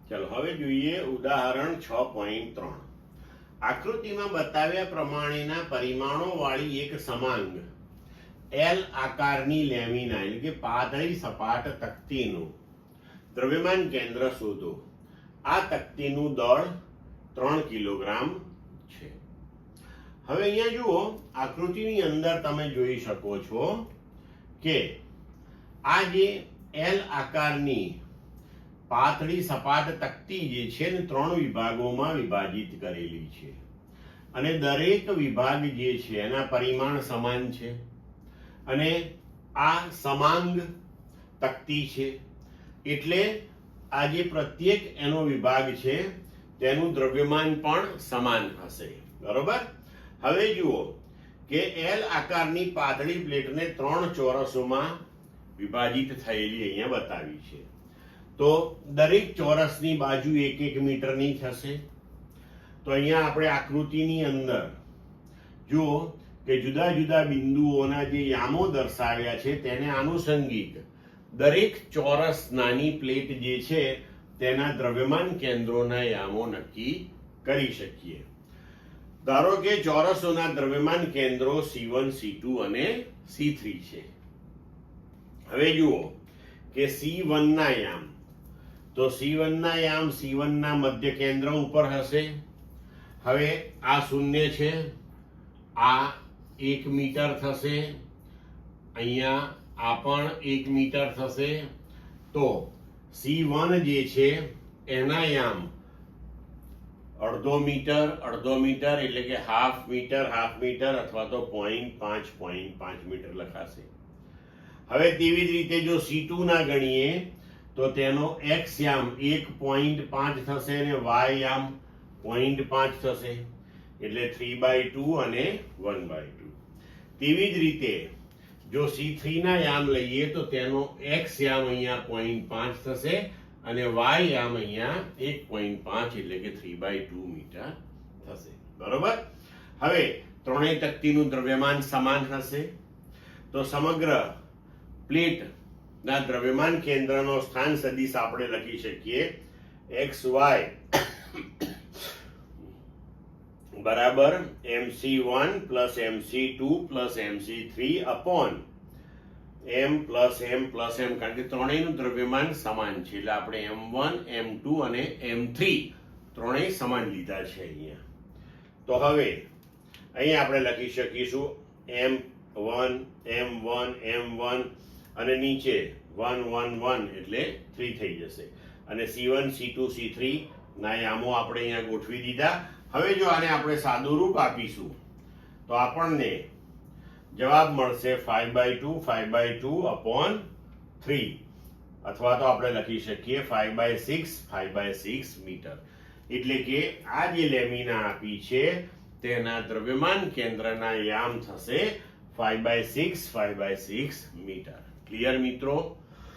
ચલો હવે જોઈએ ઉદાહરણ 6.3. આકૃતિમાં બતાવ્યા પ્રમાણેના પરિમાણો વાળી એક સમાંગ એલ આકારની લેમિના એટલે કે પાતળી સપાટ તક્તીનું દ્રવ્યમાન કેન્દ્ર શોધો. આ તક્તીનું દળ 3 કિલોગ્રામ છે. હવે અહીંયા જુઓ, આકૃતિની અંદર તમે જોઈ શકો છો કે આ જે એલ આકારની પાતળી સપાટ તક્તી જે છે ને 3 વિભાગોમાં વિભાજિત કરેલી છે અને દરેક વિભાગ જે છે એના પરિમાણ સમાન છે અને આ સમાંગ તક્તી છે એટલે આ જે પ્રત્યેક એનો વિભાગ છે તેનું દ્રવ્યમાન પણ સમાન હશે. બરોબર. હવે જુઓ કે એલ આકારની પાતળી પ્લેટને 3 ચોરસોમાં વિભાજિત થયેલી અહીંયા બતાવી છે. તો દરેક ચોરસની બાજુ 1-1 મીટરની થશે. તો અહીંયા આપણે આકૃતિની અંદર જુઓ કે જુદા જુદા બિંદુઓના જે યામો દર્શાવ્યા છે તેને આનુષંગિક દરેક ચોરસ નાની પ્લેટ જે છે તેના દ્રવ્યમાન કેન્દ્રોના યામો નક્કી કરી શકીએ. ધારો કે ચોરસોના દ્રવ્યમાન કેન્દ્રો C1, C2 અને C3 છે. હવે જુઓ કે C1 ના યામ, તો C1 ના યામ C1 ના મધ્ય કેન્દ્ર ઉપર હશે. હવે આ 0 છે, આ 1 મીટર થશે, અહીંયા આ પણ 1 મીટર થશે. તો C1 જે છે એના યામ અડધો મીટર એટલે કે હાફ મીટર અથવા તો 0.5 મીટર લખાશે. હવે તેવી જ રીતે જો C2 ના ગણીએ તો તેનો x યામ 1.5 થશે અને y યામ 0.5 થશે એટલે 3/2 અને 1/2. તેવી જ રીતે જો C3 ના યામ લઈએ તો તેનો x યામ અહીંયા 0.5 થશે અને y યામ અહીંયા 1.5 એટલે કે 3/2 મીટર થશે. બરોબર. હવે ત્રણેય તક્તીનું દ્રવ્યમાન સમાન હશે. તો સમગ્ર પ્લેટ ના દ્રવ્યમાન કેન્દ્રનો સ્થાન સદિશ આપણે લખી શકીએ xy બરાબર mc1 mc2 mc3 upon m કારણ કે ત્રણેયનું દ્રવ્યમાન સમાન છે એટલે આપણે m1 m2 અને m3 ત્રણેય સમાન લીધા છે અહીંયા. તો હવે અહીંયા આપણે લખી શકીશું m1 અને નીચે 1 1 1 એટલે 3 થઈ જશે અને C1 C2 C3 ના યામો આપણે અહીંયા ગોઠવી દીધા. હવે જો આને આપણે સાદું રૂપ આપીશું તો આપણને જવાબ મળશે 5/2 અપોન 3 અથવા તો આપણે લખી શકીએ 5/6 મીટર. એટલે કે આ જે લેમિના આપી છે તેના દ્રવ્યમાન કેન્દ્રના યામ થશે 5/6 મીટર. ક્લિયર મિત્રો?